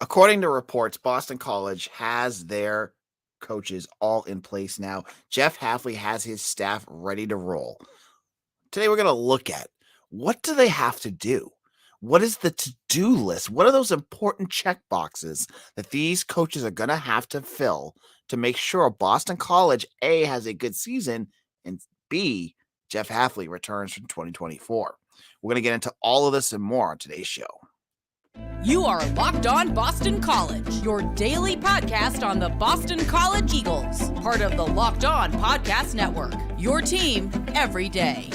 According to reports, Boston College has their coaches all in place now. Jeff Hafley has his staff ready to roll. Today, we're going to look at what do they have to do? What is the to-do list? What are those important check boxes that these coaches are going to have to fill to make sure Boston College, A, has a good season, and B, Jeff Hafley returns from 2024. We're going to get into all of this and more on today's show. You are Locked On Boston College, your daily podcast on the Boston College Eagles, part of the Locked On Podcast Network, your team every day.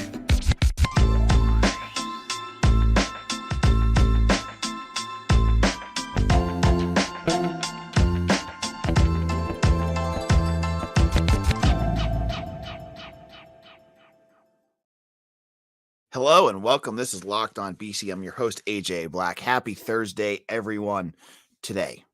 Hello and welcome. This is Locked On BC. I'm your host, AJ Black. Happy Thursday, everyone. Today,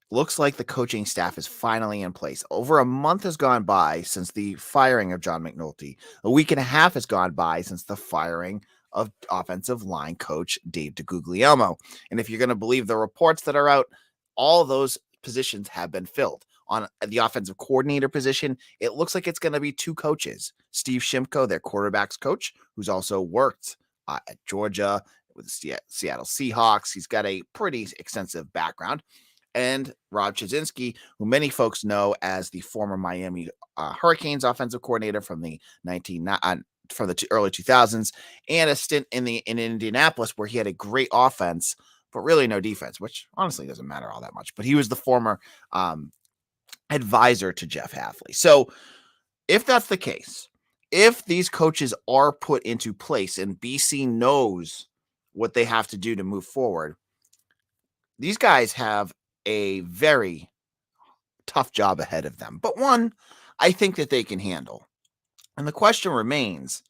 looks like the coaching staff is finally in place. Over a month has gone by since the firing of John McNulty. A week and a half has gone by since the firing of offensive line coach Dave DeGuglielmo. And if you're going to believe the reports that are out, all those positions have been filled. On the offensive coordinator position, it looks like it's going to be two coaches. Steve Shimko, their quarterbacks coach, who's also worked at Georgia with the Seattle Seahawks. He's got a pretty extensive background. And Rob Chudzinski, who many folks know as the former Miami Hurricanes offensive coordinator from the early 2000s, and a stint in Indianapolis where he had a great offense, but really no defense, which honestly doesn't matter all that much. But he was the former advisor to Jeff Hafley. So if that's the case, if these coaches are put into place and BC knows what they have to do to move forward, these guys have a very tough job ahead of them, but one I think that they can handle. And the question remains,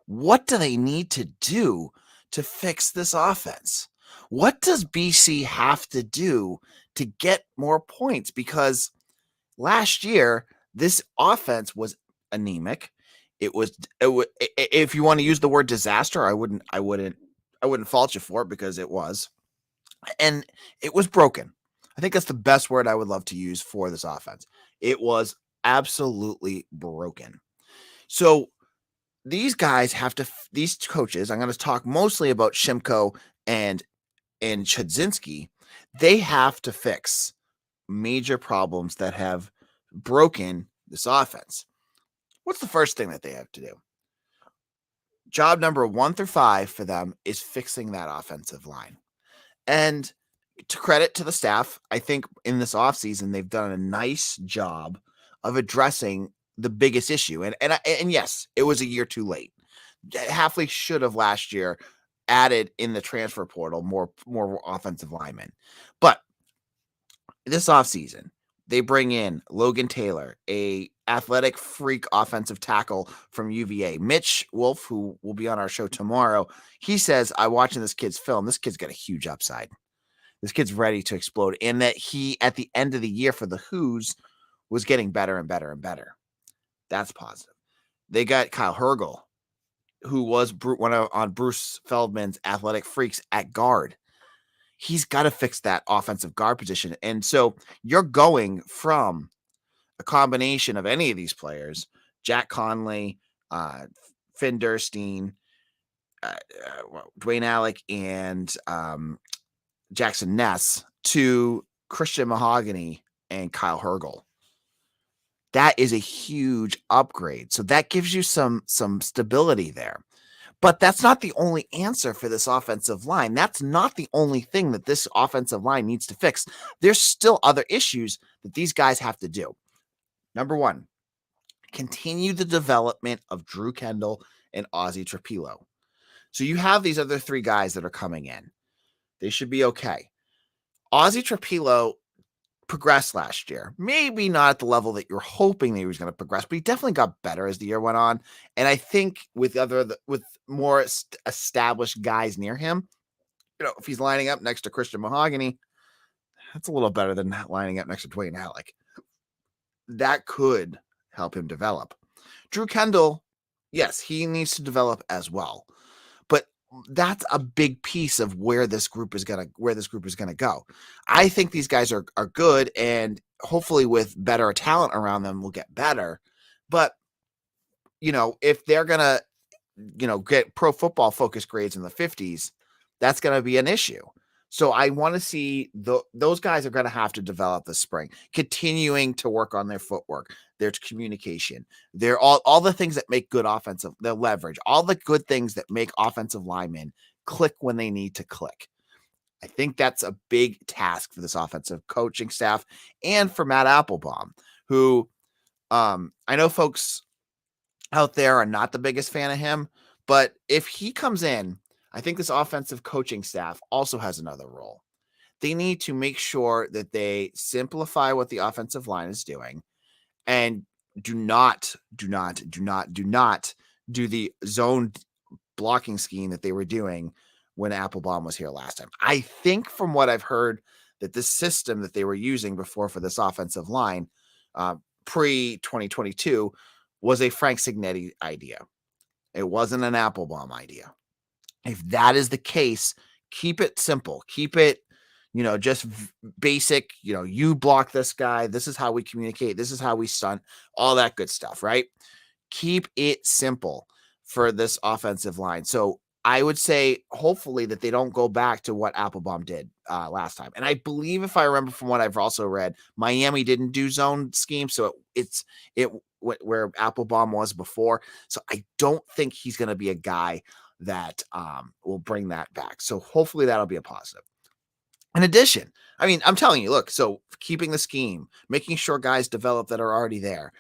what do they need to do to fix this offense? What does BC have to do to get more points? Because last year, this offense was anemic. It was if you want to use the word disaster, I wouldn't fault you for it because it was. And it was broken. I think that's the best word I would love to use for this offense. It was absolutely broken. So these guys have to, these coaches, I'm going to talk mostly about Shimko and Chudzinski. They have to fix major problems that have broken this offense. What's the first thing that they have to do? Job number 1 through 5 for them is fixing that offensive line. And to credit to the staff, I think in this offseason, they've done a nice job of addressing the biggest issue. And yes, it was a year too late. Hafley should have last year added in the transfer portal more offensive linemen. But this offseason, they bring in Logan Taylor, a athletic freak offensive tackle from UVA. Mitch Wolf, who will be on our show tomorrow, he says, I'm watching this kid's film. This kid's got a huge upside. This kid's ready to explode. And that he, at the end of the year for the Who's, was getting better and better and better. That's positive. They got Kyle Hergel, who was on Bruce Feldman's athletic freaks at guard. He's got to fix that offensive guard position. And so you're going from a combination of any of these players, Jack Conley, Finn Durstein, Dwayne Alec, and Jackson Ness, to Christian Mahogany and Kyle Hergel. That is a huge upgrade. So that gives you some stability there. But that's not the only answer for this offensive line. That's not the only thing that this offensive line needs to fix. There's still other issues that these guys have to do. Number 1, continue the development of Drew Kendall and Ozzie Trapilo. So you have these other 3 guys that are coming in. They should be okay. Ozzie Trapilo progressed last year. Maybe not at the level that you're hoping that he was going to progress, but he definitely got better as the year went on. And I think with more established guys near him, if he's lining up next to Christian Mahogany, that's a little better than lining up next to Dwayne Alec. That could help him develop. Drew Kendall, yes, he needs to develop as well. But that's a big piece of where this group is gonna go. I think these guys are good, and hopefully with better talent around them will get better. But if they're gonna get Pro Football Focus grades in the 50s, that's gonna be an issue. So I want to see those guys are going to have to develop this spring, continuing to work on their footwork, their communication, their all the things that make good offensive, their leverage, all the good things that make offensive linemen click when they need to click. I think that's a big task for this offensive coaching staff and for Matt Applebaum, who I know folks out there are not the biggest fan of him, but if he comes in, I think this offensive coaching staff also has another role. They need to make sure that they simplify what the offensive line is doing and do not do the zone blocking scheme that they were doing when Applebaum was here last time. I think from what I've heard that this system that they were using before for this offensive line pre 2022 was a Frank Cignetti idea. It wasn't an Applebaum idea. If that is the case, keep it simple. Keep it, just basic. You block this guy. This is how we communicate. This is how we stunt. All that good stuff, right? Keep it simple for this offensive line. So I would say, hopefully, that they don't go back to what Applebaum did last time. And I believe, if I remember from what I've also read, Miami didn't do zone scheme, so it's where Applebaum was before. So I don't think he's going to be a guy that will bring that back. So hopefully that'll be a positive. In addition, I mean, I'm telling you, look, so keeping the scheme, making sure guys develop that are already there.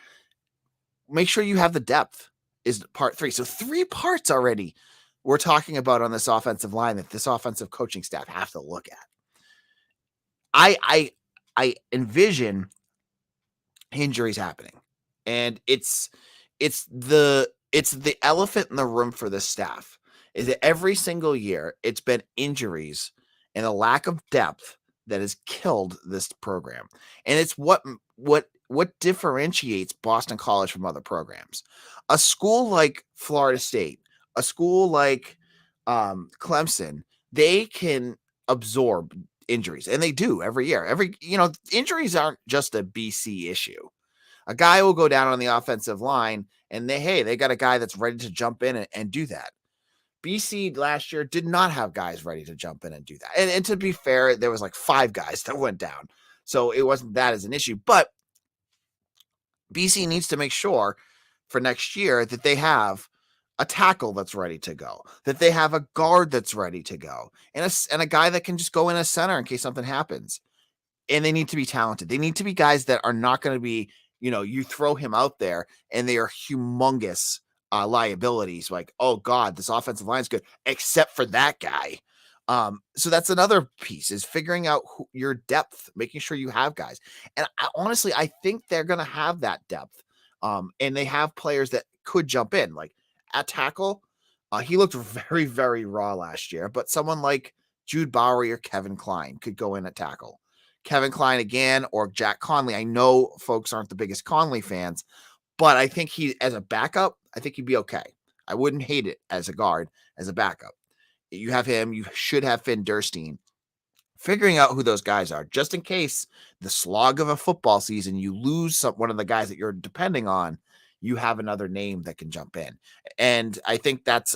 Make sure you have the depth is part 3. So 3 parts already we're talking about on this offensive line that this offensive coaching staff have to look at. I envision injuries happening, and it's the elephant in the room for this staff. Is that every single year it's been injuries and a lack of depth that has killed this program. And it's what differentiates Boston College from other programs. A school like Florida State, a school like Clemson, they can absorb injuries, and they do every year. Injuries aren't just a BC issue. A guy will go down on the offensive line, and they got a guy that's ready to jump in and do that. BC last year did not have guys ready to jump in and do that. And to be fair, there was like 5 guys that went down. So it wasn't that as an issue. But BC needs to make sure for next year that they have a tackle that's ready to go, that they have a guard that's ready to go, and a guy that can just go in a center in case something happens. And they need to be talented. They need to be guys that are not going to be, you throw him out there and they are humongous liabilities, like, oh God, this offensive line is good, except for that guy. So that's another piece, is figuring out your depth, making sure you have guys. And honestly, I think they're going to have that depth. And they have players that could jump in, like at tackle. He looked very, very raw last year, but someone like Jude Bowery or Kevin Klein could go in at tackle. Kevin Klein again, or Jack Conley. I know folks aren't the biggest Conley fans, but I think as a backup, I think he'd be okay. I wouldn't hate it as a guard, as a backup. You have him. You should have Finn Durstein. Figuring out who those guys are, just in case the slog of a football season, you lose one of the guys that you're depending on, you have another name that can jump in. And I think that's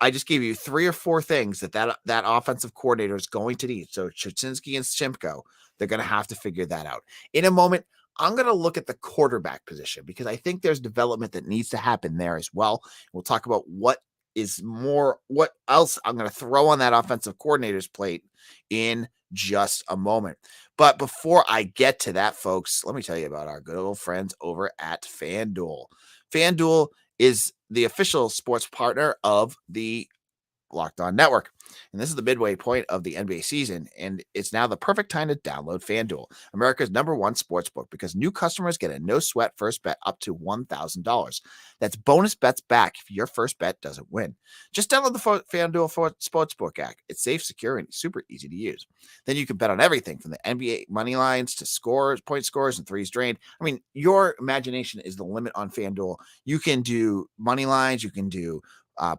I just gave you 3 or 4 things that offensive coordinator is going to need. So Chudzinski and Shimko, they're going to have to figure that out. In a moment, I'm going to look at the quarterback position, because I think there's development that needs to happen there as well. We'll talk about what else I'm going to throw on that offensive coordinator's plate in just a moment. But before I get to that, folks, let me tell you about our good old friends over at FanDuel. FanDuel is the official sports partner of the Locked On Network. And this is the midway point of the NBA season, and it's now the perfect time to download FanDuel, America's #1 sportsbook, because new customers get a no-sweat first bet up to $1,000. That's bonus bets back if your first bet doesn't win. Just download the FanDuel Sportsbook app. It's safe, secure, and super easy to use. Then you can bet on everything from the NBA money lines to scores, point scores, and threes drained. I mean, your imagination is the limit on FanDuel. You can do money lines. You can do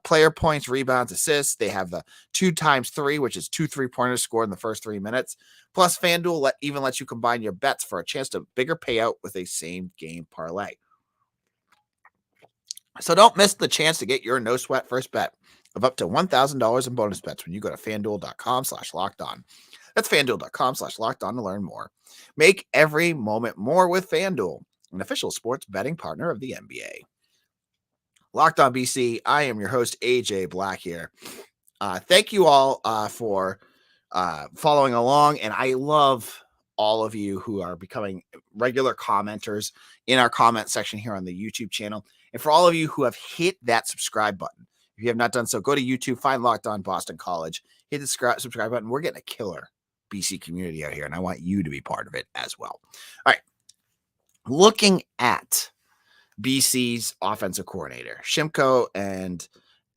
player points, rebounds, assists. They have the 2x3, which is 2 3-pointers scored in the first 3 minutes. Plus, FanDuel even lets you combine your bets for a chance to bigger payout with a same game parlay. So don't miss the chance to get your no sweat first bet of up to $1,000 in bonus bets when you go to FanDuel.com/lockedon. That's FanDuel.com/lockedon to learn more. Make every moment more with FanDuel, an official sports betting partner of the NBA. Locked On BC, I am your host, AJ Black here. Thank you all for following along, and I love all of you who are becoming regular commenters in our comment section here on the YouTube channel. And for all of you who have hit that subscribe button, if you have not done so, go to YouTube, find Locked On Boston College, hit the subscribe button. We're getting a killer BC community out here, and I want you to be part of it as well. All right. Looking at BC's offensive coordinator, Shimko and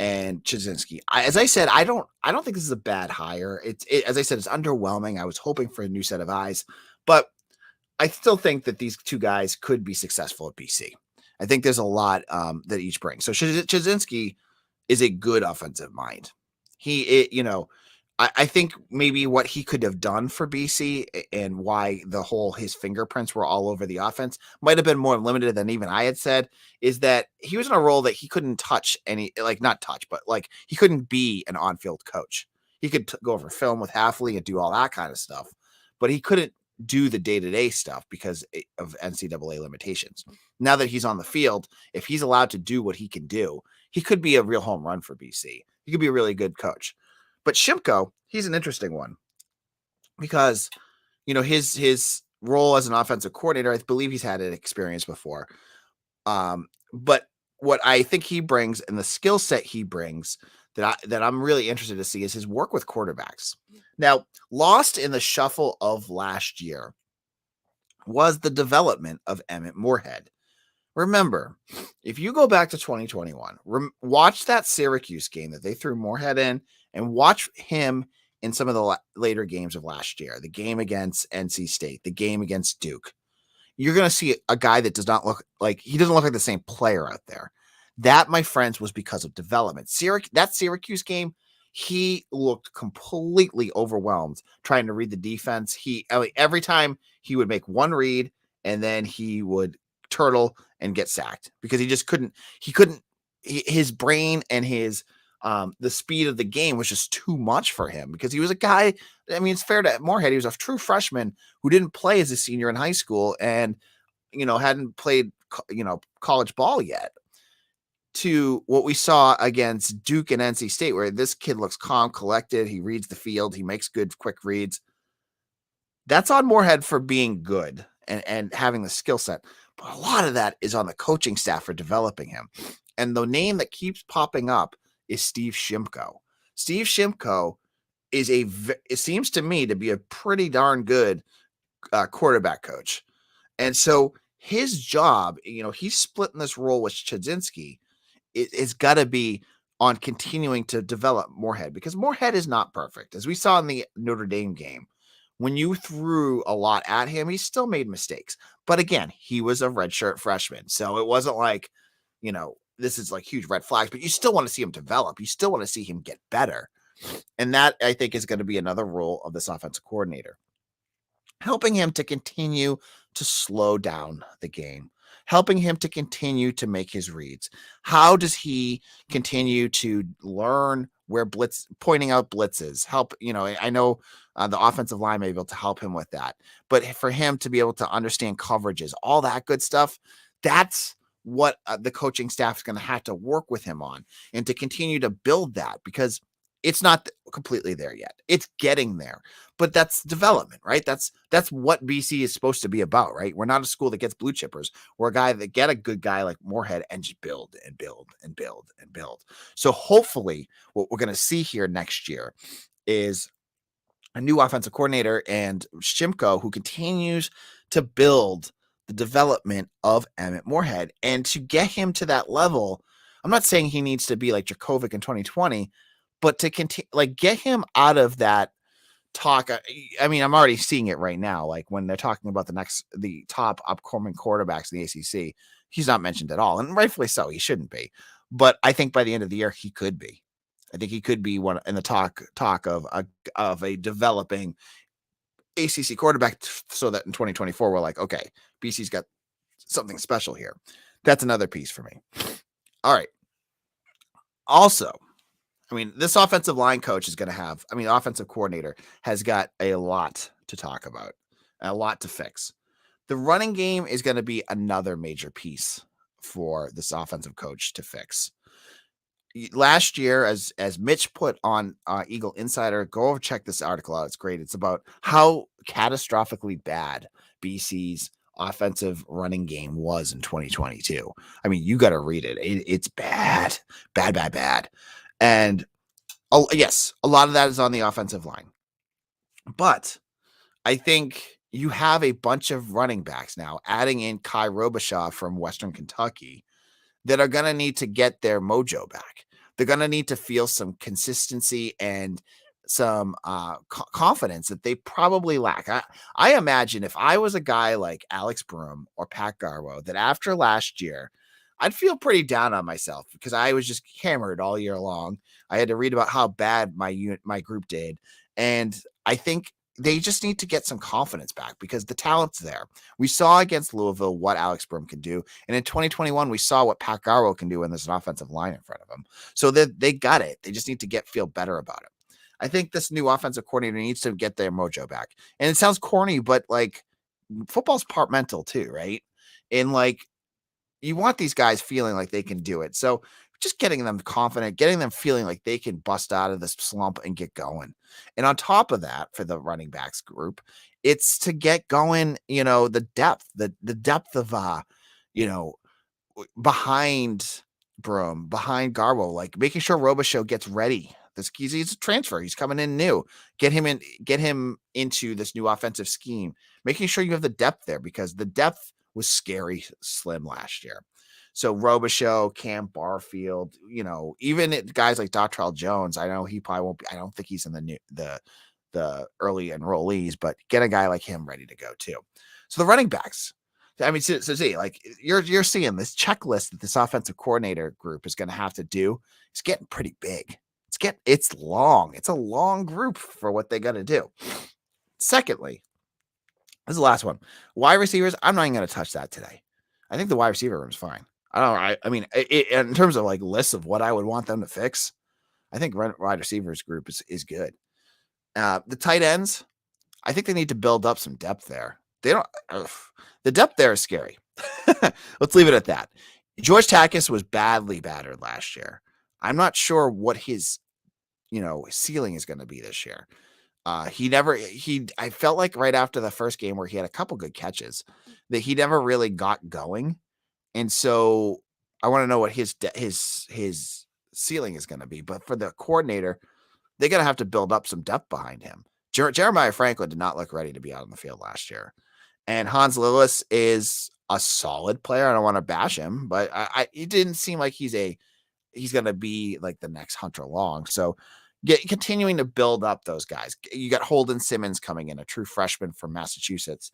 Chudzinski. As I said, I don't think this is a bad hire. As I said, it's underwhelming. I was hoping for a new set of eyes, but I still think that these two guys could be successful at BC. I think there's a lot that each brings. So Chudzinski is a good offensive mind. I think maybe what he could have done for BC and why his fingerprints were all over the offense might have been more limited than even I had said, is that he was in a role that he couldn't touch he couldn't be an on-field coach. He could go over film with Hafley and do all that kind of stuff, but he couldn't do the day-to-day stuff because of NCAA limitations. Now that he's on the field, if he's allowed to do what he can do, he could be a real home run for BC. He could be a really good coach. But Shimko, he's an interesting one because, his role as an offensive coordinator, I believe he's had an experience before. But what I think he brings and the skill set he brings that I'm really interested to see is his work with quarterbacks. Now, lost in the shuffle of last year was the development of Emmett Morehead. Remember, if you go back to 2021, watch that Syracuse game that they threw Morehead in and watch him in some of the later games of last year, the game against NC State, the game against Duke. You're going to see a guy that doesn't look like the same player out there. That, my friends, was because of development. That Syracuse game, he looked completely overwhelmed trying to read the defense. Every time he would make one read and then he would turtle and get sacked because he just couldn't. His brain and his the speed of the game was just too much for him because he was a guy. I mean, it's fair to Morehead. He was a true freshman who didn't play as a senior in high school and hadn't played college ball yet. To what we saw against Duke and NC State, where this kid looks calm, collected. He reads the field. He makes good, quick reads. That's on Morehead for being good and having the skill set. But a lot of that is on the coaching staff for developing him. And the name that keeps popping up is Steve Shimko. Steve Shimko it seems to me to be a pretty darn good quarterback coach. And so his job, he's splitting this role with Chudzinski. It's got to be on continuing to develop Morehead because Morehead is not perfect. As we saw in the Notre Dame game, when you threw a lot at him, he still made mistakes. But again, he was a redshirt freshman. So it wasn't like, this is like huge red flags, but you still want to see him develop. You still want to see him get better. And that, I think, is going to be another role of this offensive coordinator. Helping him to continue to slow down the game. Helping him to continue to make his reads. How does he continue to learn where pointing out blitzes? I know the offensive line may be able to help him with that. But for him to be able to understand coverages, all that good stuff, that's what the coaching staff is going to have to work with him on and to continue to build that because it's not completely there yet. It's getting there, but that's development, right? That's what BC is supposed to be about, right? We're not a school that gets blue chippers. We're a guy that get a good guy like Morehead and just build and build and build and build. So hopefully what we're going to see here next year is a new offensive coordinator and Shimko who continues to build the development of Emmett Morehead. And to get him to that level, I'm not saying he needs to be like Djokovic in 2020, but to continue, get him out of that talk. I mean, I'm already seeing it right now. Like when they're talking about the top upcoming quarterbacks in the ACC, he's not mentioned at all. And rightfully so, he shouldn't be. but I think by the end of the year he could be. I think he could be one in the talk of a developing ACC quarterback, so that in 2024 we're like, okay, BC's got something special here. That's another piece for me. All right. Also, I mean, this offensive line coach is going to have, I mean, offensive coordinator has got a lot to talk about, a lot to fix. The running game is going to be another major piece for this offensive coach to fix. Last year, as Mitch put on Eagle Insider, go over check this article out. It's great. It's about how catastrophically bad BC's offensive running game was in 2022. I mean, you got to read it. It's bad. And yes, a lot of that is on the offensive line. But I think you have a bunch of running backs now, adding in Kai Robichaud from Western Kentucky, that are going to need to get their mojo back. They're going to need to feel some consistency and some confidence that they probably lack. I imagine if I was a guy like Alex Broom or Pat Garwo, that after last year, I'd feel pretty down on myself because I was just hammered all year long. I had to read about how bad my group did. And I think they just need to get some confidence back because the talent's there. We saw against Louisville what Alex Broom can do. And in 2021, we saw what Pat Garwo can do when there's an offensive line in front of him. So they got it. They just need to feel better about it. I think this new offensive coordinator needs to get their mojo back. And it sounds corny, but like football's part mental too, right? And like you want these guys feeling like they can do it. So just getting them confident, getting them feeling like they can bust out of this slump and get going. And on top of that, for the running backs group, it's to get going, the depth of, behind Broom, behind Garwo, like making sure Robichaud gets ready. He's a transfer. He's coming in new. Get him into this new offensive scheme, making sure you have the depth there because the depth was scary slim last year. So Robichaud, Cam Barfield, even guys like Dottrell Jones, I know he probably won't be. I don't think he's in the early enrollees, but get a guy like him ready to go too. So the running backs, I mean, so see, like you're seeing this checklist that this offensive coordinator group is going to have to do. It's getting pretty big. It's long. It's a long group for what they got to do. Secondly, this is the last one. Wide receivers, I'm not even going to touch that today. I think the wide receiver room is fine. I mean, in terms of like lists of what I would want them to fix, I think wide receivers group is good. The tight ends, I think they need to build up some depth there. The depth there is scary. Let's leave it at that. George Takis was badly battered last year. I'm not sure what his, ceiling is going to be this year. I felt like right after the first game where he had a couple good catches that he never really got going. And so I want to know what his ceiling is going to be. But for the coordinator, they're going to have to build up some depth behind him. Jeremiah Franklin did not look ready to be out on the field last year. And Hans Lillis is a solid player. I don't want to bash him, but it didn't seem like he's going to be like the next Hunter Long. So continuing to build up those guys. You got Holden Simmons coming in, a true freshman from Massachusetts.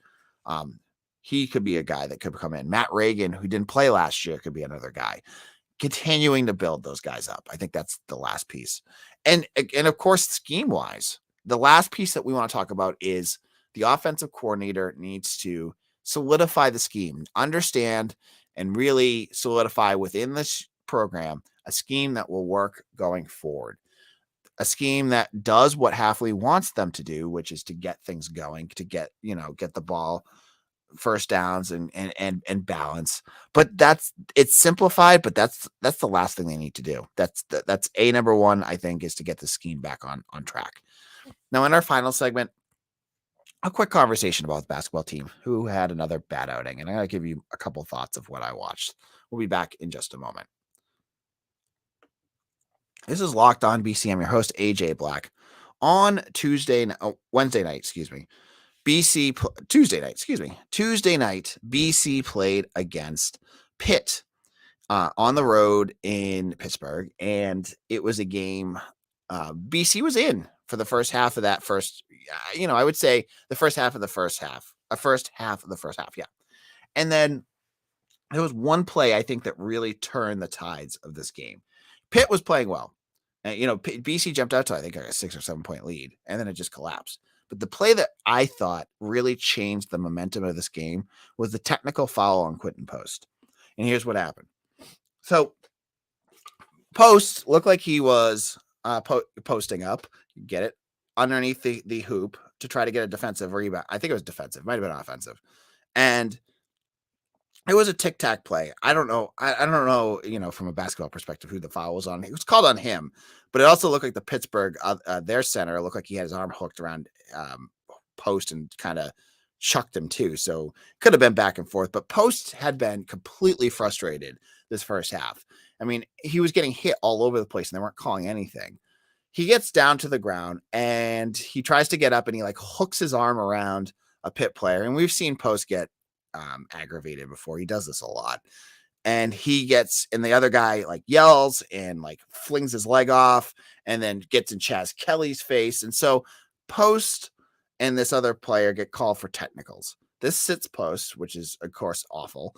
He could be a guy that could come in. Matt Reagan, who didn't play last year, could be another guy. Continuing to build those guys up. I think that's the last piece. And of course, scheme-wise, the last piece that we want to talk about is the offensive coordinator needs to solidify the scheme, understand and really solidify within this program a scheme that will work going forward. A scheme that does what Hafley wants them to do, which is to get things going, to get the ball first downs and balance. But it's simplified, but that's the last thing they need to do. That's number one, I think, is to get the scheme back on track. Now, in our final segment, a quick conversation about the basketball team who had another bad outing. And I'm going to give you a couple thoughts of what I watched. We'll be back in just a moment. This is Locked On BC. I'm your host, AJ Black. On Tuesday night, BC played against Pitt on the road in Pittsburgh, and it was a game BC was in for the first half of that first, I would say the first half of the first half, yeah. And then there was one play I think that really turned the tides of this game. Pitt was playing well. And, BC jumped out to, I think, a 6 or 7 point lead, and then it just collapsed. But the play that I thought really changed the momentum of this game was the technical foul on Quinton Post. And here's what happened. So Post looked like he was posting up, you get it, underneath the hoop to try to get a defensive rebound. I think it was defensive, might have been offensive. And it was a tic-tac play. I don't know. I don't know, from a basketball perspective, who the foul was on. It was called on him, but it also looked like the Pittsburgh, their center, looked like he had his arm hooked around Post and kind of chucked him too. So could have been back and forth, but Post had been completely frustrated this first half. I mean, he was getting hit all over the place and they weren't calling anything. He gets down to the ground and he tries to get up and he hooks his arm around a Pitt player. And we've seen Post get aggravated before. He does this a lot. And the other guy yells and flings his leg off and then gets in Chaz Kelly's face. And so Post and this other player get called for technicals. This sits Post, which is of course awful,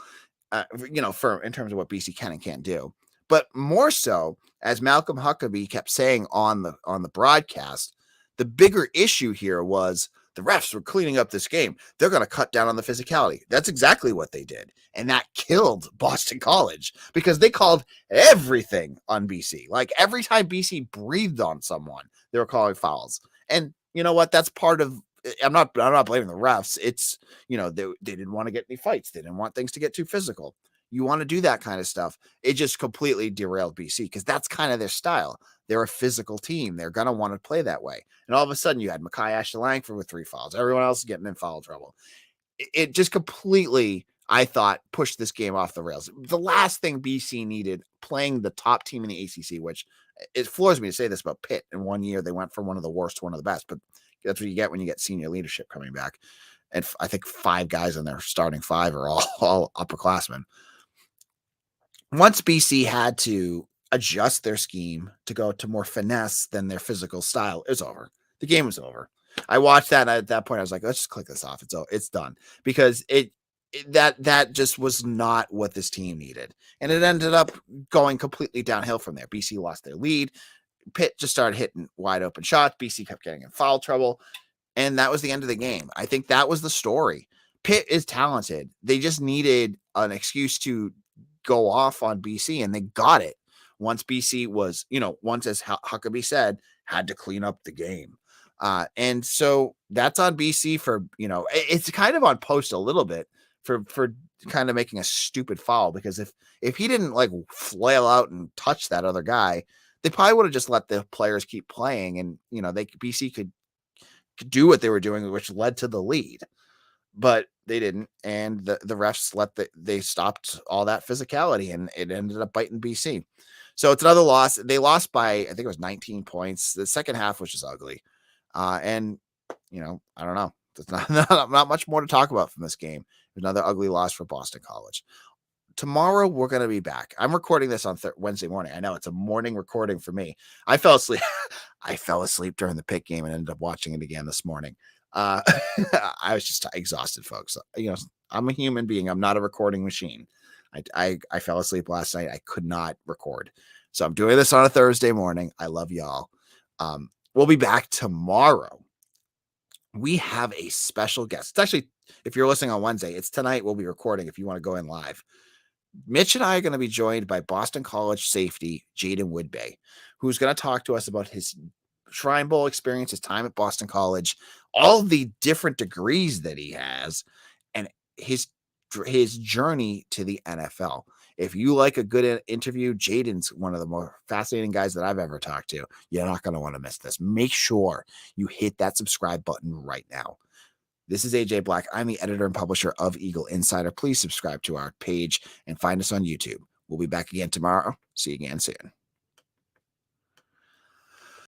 in terms of what BC can and can't do. But more so, as Malcolm Huckabee kept saying on the broadcast, the bigger issue here was the refs were cleaning up this game. They're going to cut down on the physicality. That's exactly what they did. And that killed Boston College because they called everything on BC. Every time BC breathed on someone, they were calling fouls. And you know what? That's part of, I'm not blaming the refs. It's, they didn't want to get any fights. They didn't want things to get too physical. You want to do that kind of stuff. It just completely derailed BC because that's kind of their style. They're a physical team. They're going to want to play that way. And all of a sudden you had Makai Ashton-Langford with 3 fouls. Everyone else is getting in foul trouble. It just completely, I thought, pushed this game off the rails. The last thing BC needed, playing the top team in the ACC, which it floors me to say this about Pitt. In 1 year, they went from one of the worst to one of the best, but that's what you get when you get senior leadership coming back. And I think 5 guys in their starting 5 are all upperclassmen. Once BC had to adjust their scheme to go to more finesse than their physical style, it was over. The game was over. I watched that, and at that point I was like, let's just click this off. It's done. Because that just was not what this team needed. And it ended up going completely downhill from there. BC lost their lead. Pitt just started hitting wide open shots. BC kept getting in foul trouble. And that was the end of the game. I think that was the story. Pitt is talented. They just needed an excuse to go off on BC, and they got it once BC was, once, as Huckabee said, had to clean up the game. And so that's on BC for, it's kind of on Post a little bit for kind of making a stupid foul, because if he didn't flail out and touch that other guy, they probably would have just let the players keep playing, and BC could do what they were doing, which led to the lead. But they didn't, and the refs they stopped all that physicality, and it ended up biting BC. So it's another loss. They lost by, I think it was 19 points. The second half was just ugly. And I don't know. There's not much more to talk about from this game. Another ugly loss for Boston College. Tomorrow we're going to be back. I'm recording this on Wednesday morning. I know it's a morning recording for me. I fell asleep. I fell asleep during the Pitt game and ended up watching it again this morning. I was just exhausted, folks. I'm a human being. I'm not a recording machine. I fell asleep last night. I could not record. So I'm doing this on a Thursday morning. I love y'all. We'll be back tomorrow. We have a special guest. It's actually, if you're listening on Wednesday, it's tonight. We'll be recording if you want to go in live. Mitch and I are going to be joined by Boston College safety Jaden Woodbay, who's going to talk to us about his Shrine Bowl experience, his time at Boston College, all the different degrees that he has, and his journey to the NFL. If you like a good interview, Jaden's one of the more fascinating guys that I've ever talked to. You're not going to want to miss this. Make sure you hit that subscribe button right now. This is AJ Black. I'm the editor and publisher of Eagle Insider. Please subscribe to our page and find us on YouTube. We'll be back again tomorrow. See you again soon.